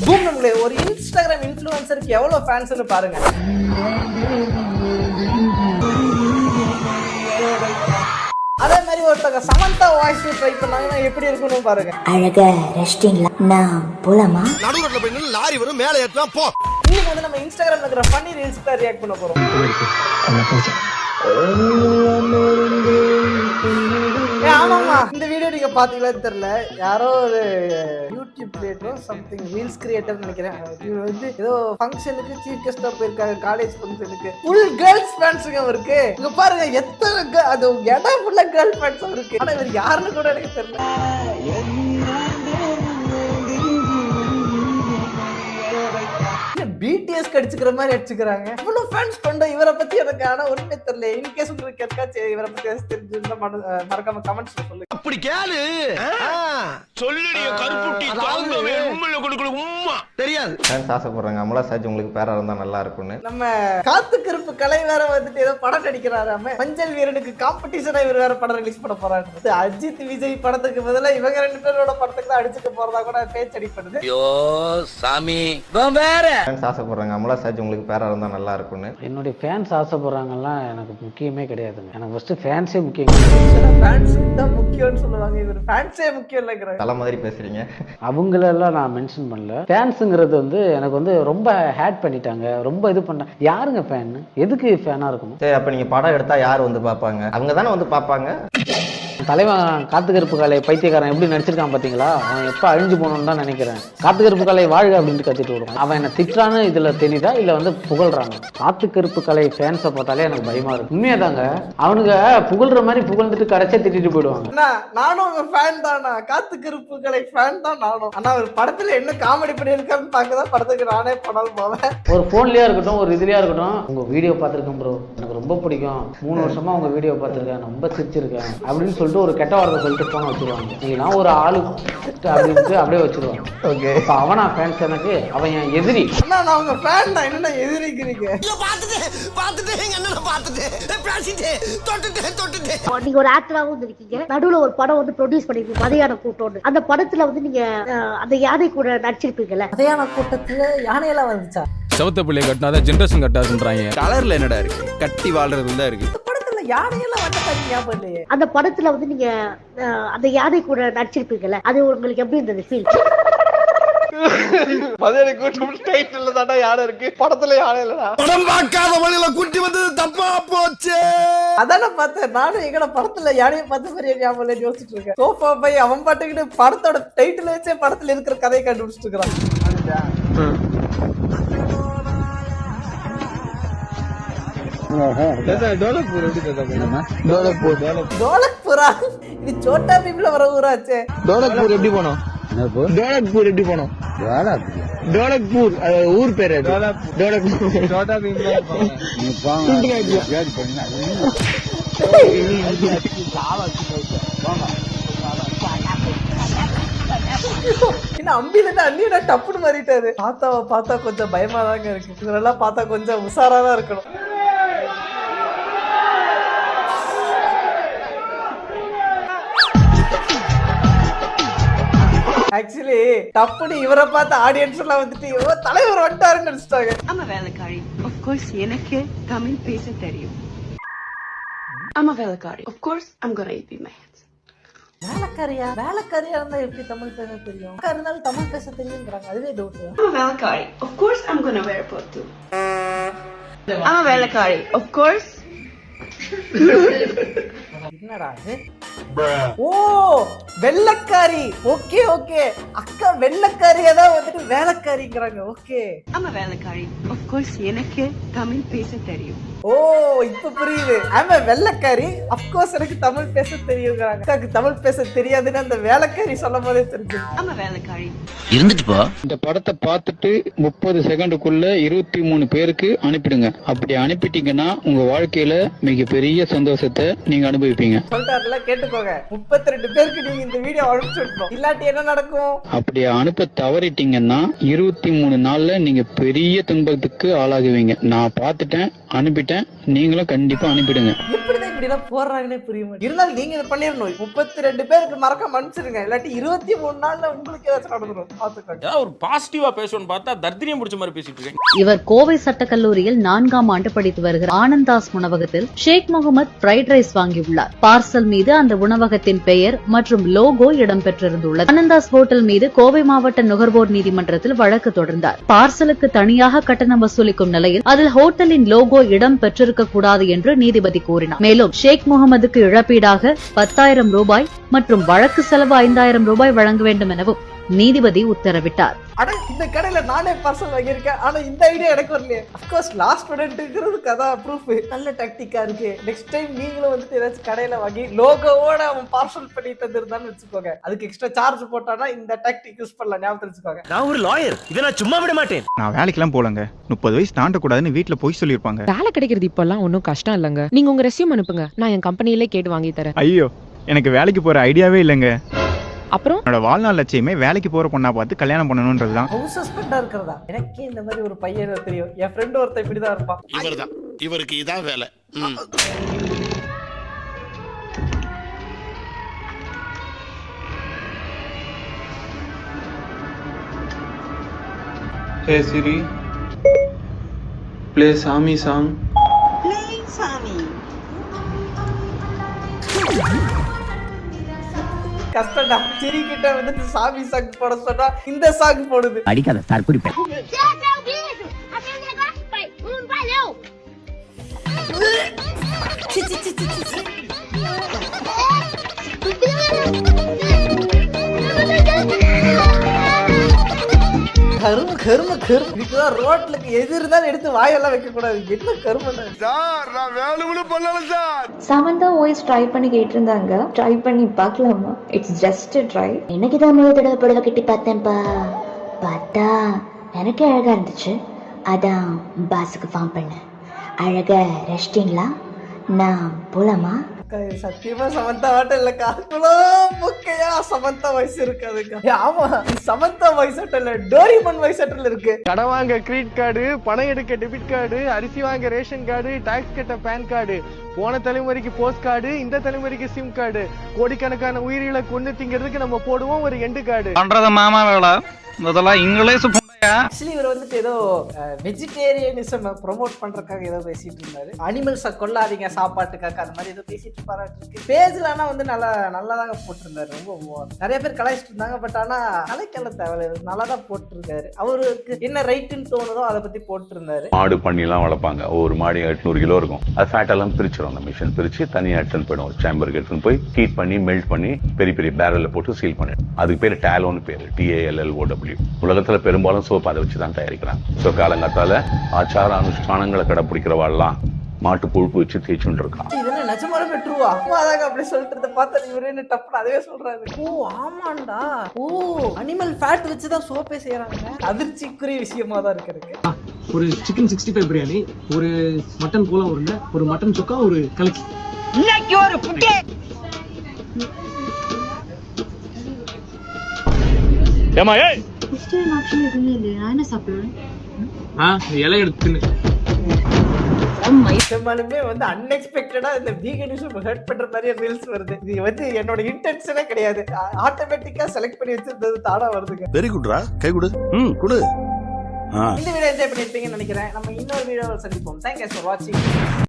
Boom நம்மளே ஒரு Instagram இன்ஃப்ளூயன்சருக்கு எவ்வளவு ஃபேன்ஸ்னு பாருங்க. அதே மாதிரி ஒருத்தங்க சமந்தா வாய்ஸ் ட்ரை பண்ணாங்கன்னா எப்படி இருக்குன்னு பாருங்க. அழகா ரெஸ்டிங்ல நான் போலாமா? நடுவுல போய் நின்னு லாரி வரும் மேலே ஏத்தலாம் போ. இன்னைக்கு வந்து நம்ம இன்ஸ்டாகிராம்ல இருக்கிற ஃபன்னி ரீல்ஸ்க்கு ரியாக்ட் பண்ண போறோம். ஆமாமா, இந்த வீடியோ நீங்க பாத்தீங்களான்னு தெரியல, யாரோ ஒரு YouTube creator something reels creator நினைக்கிறேன். இவர் வந்து ஏதோ ஃபங்க்ஷனுக்கு சீஃப் கெஸ்டா போயிருக்காங்க, காலேஜ் ஃபங்க்ஷனுக்கு. ஃபுல் கேர்ள்ஸ் ஃபேன்ஸுங்க இருக்கு. இங்க பாருங்க எத்தனை அது இடம் ஃபுல்லா கேர்ள் ஃபேன்ஸ் இருக்கு. ஆனா இவர் யாருன்னு கூட எனக்கு தெரியல. பிடிஎஸ் அடிச்சுக்கிற மாதிரி அடிச்சுக்கிறாங்க. இவ்வளவு ஃபேன்ஸ் கொண்ட இவரை பத்தி எனக்கு ஆனா ஒண்ணுமே தெரியல. இன்கேஸ் உங்களுக்கு யாருக்காச்சும் இவரை பத்தி தெரிஞ்சிருந்தா மறக்காம கமெண்ட்ஸ்ல சொல்லுங்க. அப்படி கேளு சொல்லுடிய கருப்புட்டி தாங்கவே உம்மையில கொடுக்கல உம்மா தெரியாது. ஃபேன்ஸ் ஆசைப்படுறாங்க அமலா சாஜ் உங்களுக்கு பேரா இருந்தா நல்லா இருக்கும்னு. நம்ம காத்துக்கிருப்பு கலை வேற வந்துட்டு ஏதோ படம் நடிக்கிறாராம. மஞ்சள் வீரனுக்கு காம்படிஷனா இவர் வேற படம் ரிலீஸ் பண்ண போறாரு. அஜித் விஜய் படத்துக்கு பதிலா இவங்க ரெண்டு பேரோட படத்துக்கு தான் அடிச்சுக்க போறதா கூட பேச்சு அடிப்படுது. ஐயோ சாமி வேற ஆசைப்படுறாங்க அமலா சாஜ் உங்களுக்கு பேரா இருந்தா நல்லா இருக்கும்னு. என்னுடைய ஃபேன்ஸ் ஆசைப்படுறாங்கலாம் எனக்கு முக்கியமே கிடையாதுங்க. எனக்கு ஃபர்ஸ்ட் ஃபேன்ஸே முக்கியம். ஃபேன்ஸ்க்கு தான் முக்கியம்னு சொல்லுவாங்க, இவர் ஃபேன்ஸே முக்கியம் இல்லைங்கிறாங்க. தலை மாதிரி பேசுறீங்க. அவங்களெல்லாம் நான் மென்ஷன் பண்ணல. ஃபேன்ஸுங்கிறது வந்து எனக்கு வந்து ரொம்ப ஹேட் பண்ணிட்டாங்க, ரொம்ப இது பண்ண. யாருங்க ஃபேன்? எதுக்கு ஃபேனா இருக்கணும்? சரி, அப்ப நீங்க படம் எடுத்தா யார் வந்து பாப்பாங்க? அவங்க தானே வந்து பாப்பாங்க. தலைவன் காத்துக்கருப்பு காலை பைத்தியக்காரன் எப்படி நடிச்சிருக்கான் பாத்தீங்களா? அவன் எப்ப அழிஞ்சு போகணும்னு தான் நினைக்கிறேன். காத்துக்கருப்பு காலை வாழ்க அப்படின்ட்டு கத்திட்டு வருவான். அவன் என்ன திட்டுறான்னு இதுல தெரியுதா இல்ல வந்து புகழ்றாங்க? காத்துக்கருப்பு காலை ஃபேன்ஸை பார்த்தாலே எனக்கு பயமா இருக்கு. உண்மையாதாங்க, அவனுங்க புகழ்ற மாதிரி புகழ்ந்துட்டு கடைசியா திட்டிட்டு போயிடுவாங்க. நானும் உங்க ஃபேன் தானா, காத்துக்கருப்பு கலை ஃபேன் தான் நானும். ஆனா ஒரு படத்துல என்ன காமெடி பண்ணிருக்கான்னு பார்க்கதான் படத்துக்கு நானே படம் போவேன். ஒரு போன்லயா இருக்கட்டும், ஒரு இதுலயா இருக்கட்டும், உங்க வீடியோ பார்த்திருக்கேன் ப்ரோ, எனக்கு ரொம்ப பிடிக்கும், 3 வருஷமா உங்க வீடியோ பார்த்திருக்கேன், ரொம்ப சிரிச்சிருக்கேன் அப்படின்னு சொல்லிட்டு ஒரு கெட்ட வார்த்தை சொல்லிட்டு போன வச்சிருவாங்க. நீங்க ஒரு ஆளு அப்படின்ட்டு அப்படியே வச்சிருவாங்க. ஓகே, இப்ப அவனா ஃபேன்ஸ் எனக்கு, அவன் என் எதிரி. நான் உங்க ஃபேன் தான், என்ன எதிரிக்கிறீங்க? நீங்க ஒரு ஆக்டராவும் இருக்கீங்க, நடுவுல ஒரு படம் வந்து ப்ரொடியூஸ் பண்ணிருக்கீங்க மதியான கூட்டம். அந்த படத்துல வந்து நீங்க அந்த யானை கூட நடிச்சிருப்பீங்கல்ல. மதியான கூட்டத்துல யானையெல்லாம் வந்துச்சா? சவத்த பிள்ளைய கட்டினாதான் ஜென்ரேஷன் கட்டாதுன்றாங்க. கலர்ல என்னடா இருக்கு, கட்டி வாழ்றது தான் இருக்கு. யானையெல்லாம் வந்தது ஞாபகம் இல்லையே. அந்த படத்துல வந்து நீங்க அந்த யானை கூட நடிச்சிருப்பீங்கல்ல, அது உங்களுக்கு எப்படி இருந்தது ஃபீல்? மதியான கூட்டம் டைட்டில்ல தான்டா யானை இருக்கு, படத்துல யானை இல்லடா. படம் பார்க்காத வழியில குட்டி வந்தது தப்பா போச்சு. அதான பார்த்தேன் நானும். எங்கட படத்துல யானையை பார்த்த மாதிரி ஞாபகம் இல்ல, யோசிச்சுட்டு இருக்கேன். சோஃபா போய் அவன் பாட்டுக்கிட்டு படத்தோட டைட்டில் வச்சே படத்துல இருக்கிற கதையை கண்டுபிடிச்சிட்டு இருக்கிறான். டோலக்பூரா? இது சோட்டா பீம்ல வர ஊராச்சே. டோலக்பூர் எப்படி போனோம்? டோலக்பூர் எப்படி போனோம்? டோலக்பூர் ஊர் பேரு. டோலக்பூர் சோட்டா பீம்ல என்ன அம்பில அண்ணியோட டப்புன்னு மாறிட்டாரு. தாத்தாவை பார்த்தா கொஞ்சம் பயமா தாங்க இருக்கு. இதெல்லாம் பார்த்தா கொஞ்சம் உஷாரா தான் இருக்கணும். ஆக்சுவலி டப்புனு இவரை பார்த்து ஆடியன்ஸ் எல்லாம் வந்துட்டு இவ தலைவர் வந்துட்டாருன்னு நினைச்சிட்டாங்க. ஆமா வேலைக்காரி, of course எனக்கு தமிழ் பேச தெரியும். ஆமா வேலைக்காரி, of course I'm gonna eat with my hands. வேலைக்காரியா இருந்தா எப்படி தமிழ் பேச தெரியும்? இருந்தாலும் தமிழ் பேச தெரியுங்கிறாங்க, அதுவே டவுட். ஆமா வேலைக்காரி, of course I'm gonna wear a pot too. ஆமா வேலைக்காரி, of course. என்னடா இது? ஓ வெள்ளக்காரி. ஓகே ஓகே, அக்கா வெள்ளக்காரியா தான் வந்துட்டு வேலைக்காரிங்கிறாங்க. ஓகே ஆமா வேலைக்காரி, of course எனக்கு தமிழ் பேச தெரியும். ஓ இப்ப புரியுது. ஆமா வெள்ளக்காரி, அப்கோர்ஸ் எனக்கு தமிழ் பேச தெரியுங்கிறாங்க. அக்காக்கு தமிழ் பேச தெரியாதுன்னு அந்த வேலைக்காரி சொல்லும் போதே தெரிஞ்சது. ஆமா வேலைக்காரி இருந்துட்டு போ. இந்த படத்தை பார்த்துட்டு 30 செகண்டுக்குள்ள 23 பேருக்கு அனுப்பிடுங்க. அப்படி அனுப்பிட்டீங்கன்னா உங்க வாழ்க்கையில மிகப்பெரிய சந்தோஷத்தை நீங்க அனுபவிப்பீங்க. சொல்லிட்டாருல, கேட்டுக்கோங்க. 32 பேருக்கு நீங்க இந்த வீடியோ அனுப்பிச்சு விடணும். இல்லாட்டி என்ன நடக்கும்? அப்படி அனுப்ப தவறிட்டீங்கன்னா 23 நாள்ல நீங்க பெரிய துன்பத்துக்கு ஆளாகுவீங்க. நான் பார்த்துட்டேன், அனுப்பிட்டேன், நீங்களும் கண்டிப்பா அனுப்பிடுங்க. எப்படிதான் இப்படி எல்லாம் போடுறாங்கன்னே புரிய மாட்டேங்குது. இருந்தாலும் நீங்க இதை பண்ணிடணும். 32 பேருக்கு மறக்காம அனுப்பிச்சிருங்க. இல்லாட்டி 23 நாள்ல உங்களுக்கு ஏதாச்சும் நடந்துடும். பாத்துக்கோங்க. ஒரு பாசிட்டிவா பேசணும்னு பார்த்தா தர்தினியம் பிடிச்ச மாதிரி பேசிட்டு இருக்கேன். இவர் கோவை சட்டக்கல்லூரியில் 4ஆம் ஆண்டு படித்து வருகிறார். ஆனந்தாஸ் உணவகத்தில் ஷேக் முகமது ஃப்ரைட் ரைஸ் வாங்கியுள்ளார். பார்சல் மீது அந்த உணவகத்தின் பெயர் மற்றும் லோகோ இடம்பெற்றிருந்துள்ளது. ஆனந்தாஸ் ஹோட்டல் மீது கோவை மாவட்ட நுகர்வோர் நீதிமன்றத்தில் வழக்கு தொடர்ந்தார். பார்சலுக்கு தனியாக கட்டணம் வசூலிக்கும் நிலையில் அதில் ஹோட்டலின் லோகோ இடம் பெற்றிருக்க கூடாது என்று நீதிபதி கூறினார். மேலும் ஷேக் முகமதுக்கு இழப்பீடாக 10,000 ரூபாய் மற்றும் வழக்கு செலவு 5,000 ரூபாய் வழங்க வேண்டும் எனவும் நீதிபதி உத்தரவிட்டார். ஆனா இந்த கடையில நானே பார்சல் வாங்கியிருக்கேன். ஆனா இந்த ஐடியா எனக்கு வரலையே. அப்கோர்ஸ் லாஸ்ட் ஸ்டூடெண்ட்ங்கிறதுக்கு அதான் ப்ரூஃப். நல்ல டாக்டிக்கா இருக்கு. நெக்ஸ்ட் டைம் நீங்களும் வந்துட்டு ஏதாச்சும் கடையில வாங்கி லோகோவோட அவன் பார்சல் பண்ணி தந்துருந்தான்னு வச்சுக்கோங்க. அதுக்கு எக்ஸ்ட்ரா சார்ஜ் போட்டானா இந்த டாக்டிக் யூஸ் பண்ணலாம். ஞாபகம் வச்சுக்கோங்க. நான் ஒரு லாயர், இதை நான் சும்மா விட மாட்டேன். நான் வேலைக்கெல்லாம் போலங்க. 30 வயசு தாண்டக்கூடாதுன்னு வீட்டுல போய் சொல்லியிருப்பாங்க. வேலை கிடைக்கிறது இப்பெல்லாம் ஒன்றும் கஷ்டம் இல்லைங்க. நீங்க உங்க ரெஸ்யூம் அனுப்புங்க, நான் என் கம்பெனியிலே கேட்டு வாங்கி தரேன். ஐயோ, எனக்கு வேலைக்கு போற ஐடியாவே இல்லைங்க. அப்புறம் என்னோட வாழ்நாள் லட்சியமே வேலைக்கு போற பொண்ணா பார்த்து கல்யாணம் பண்ணணும்ன்றதுதான். ஹவுஸ் ஹஸ்பண்டா இருக்கிறதா? எனக்கே இந்த மாதிரி ஒரு பையன் தெரியும். என் ஃப்ரெண்ட் ஒருத்தன் இப்படிதான் இருப்பான். இவர்தான், இவருக்கு இதான் வேலை. Hey Siri, play Sami song. கஷ்டம்டா. சிரி கிட்ட வந்துட்டு சாமி சாங் போட சொன்னா இந்த சாங் போடுது. அடிக்காத சார் குடிப்பேன். கரும கரும கரும. இதுதான் ரோட்ல எது இருந்தாலும் எடுத்து வாயெல்லாம் வைக்க கூடாது. என்ன கரும சார், நான் வேணும்னு பண்ணல சார். சமந்தா வாய்ஸ் ட்ரை பண்ணி கேட்டிருந்தாங்க. ட்ரை பண்ணி பார்க்கலாமா? It's just try. இன்னைக்கு தான் முதல் தடவை புடவை கட்டி பார்த்தேன்ப்பா. பார்த்தா எனக்கு அழகா இருந்துச்சு. அதான் பாஸுக்கு ஃபார்ம் பண்ணேன். அழகா ரெஸ்டிங்களா? நான் போலாமா? சத்தியமா சமந்தா வாட்டம் இல்லக்கா. முக்கையா சமந்தா வயசு இருக்காதுக்கா. ஆமா, சமந்தா வயசு இல்ல, டோரிமன் வயசு இருக்கு. கடை வாங்க கிரெடிட் கார்டு, பணம் எடுக்க டெபிட் கார்டு, அரிசி வாங்க ரேஷன் கார்டு, டாக்ஸ் கட்ட பேன் கார்டு, போன தலைமுறைக்கு போஸ்ட் கார்டு, இந்த தலைமுறைக்கு சிம் கார்டு, கோடிக்கணக்கான உயிரிகளை கொண்டு திங்கிறதுக்கு நம்ம போடுவோம் ஒரு எண்டு கார்டு. பண்றத மாமா வேலை இதெல்லாம் இங்கிலீஷ். ஆக்சுவலி இவர் வந்துட்டு ஏதோ வெஜிடேரியனிசம் ப்ரொமோட் பண்றதுக்காக ஏதோ பேசிட்டு இருந்தாரு. அனிமல்ஸை கொல்லாதீங்க சாப்பாட்டுக்காக, அந்த மாதிரி ஏதோ பேசிட்டு இருப்பாரு. பேஜ்ல ஆனா வந்து நல்லாதாங்க போட்டிருந்தாரு. ரொம்ப நிறைய பேர் கலாய்ச்சிட்டு இருந்தாங்க. பட் ஆனா கலைக்கல தேவையில்லை, நல்லாதான் போட்டிருக்காரு. அவருக்கு என்ன ரைட்டுன்னு தோணுதோ அதை பத்தி போட்டிருந்தாரு. மாடு பண்ணி எல்லாம் வளர்ப்பாங்க. ஒவ்வொரு மாடு 800 கிலோ இருக்கும். அது ஃபேட் எல்லாம் பிரிச்சிடும். அந்த மிஷின் பிரிச்சு தனியாக எடுத்துன்னு போயிடும். சேம்பருக்கு எடுத்துன்னு போய் ஹீட் பண்ணி மெல்ட் பண்ணி பெரிய பெரிய பேரல்ல போட்டு சீல் பண்ணிடும். அதுக்கு பேர் டேலோன்னு பேரு, TALLOW. உலகத்துல பெரும்பாலும் சோப் அதை வச்சுதான் தயாரிக்கிறாங்க. ஸோ காலங்காத்தால ஆச்சார அனுஷ்டானங்களை கடைப்பிடிக்கிறவாள்லாம் மாட்டு புழுப்பு வச்சு தேய்ச்சுட்டு இருக்கான். இதெல்லாம் நிஜமாவே ட்ரூவா? அதாங்க அப்படி சொல்லிட்டு பார்த்தா இவரே டப்புன்னு அதுவே சொல்றாரு. ஓ ஆமாண்டா, ஓ அனிமல் ஃபேட் வச்சுதான் சோப்பே செய்யறாங்க. அதிர்ச்சிக்குரிய விஷயமா தான் இருக்கு. ஒரு சிக்கன் 65 பிரியாணி, ஒரு மட்டன் கோலா உருண்டை, ஒரு மட்டன் சுக்கா, ஒரு கலக்கி. இன்னைக்கு ஒரு புட்டே. ஏமா ஏய், ஆப்ஷன் எதுவுமே இல்லையா? நான் என்ன சாப்பிடுவேன்? இலை எடுத்து நிஜமாலுமே வந்து அன்எக்ஸ்பெக்டடா இந்த வீகனிசம் ஹர்ட் பண்ற மாதிரி ரீல்ஸ் வருது. இது வந்து என்னோட இன்டென்ஷனே கிடையாது. ஆட்டோமேட்டிக்கா செலக்ட் பண்ணி வச்சிருந்தது தானா வருதுங்க. வெரி குட்ரா, கை கொடு. கொடு. இந்த வீடியோ என்ஜாய் பண்ணிருப்பீங்கன்னு நினைக்கிறேன். நம்ம இன்னொரு வீடியோவில் சந்திப்போம். தேங்க்யூ ஃபார் வாட்சிங்.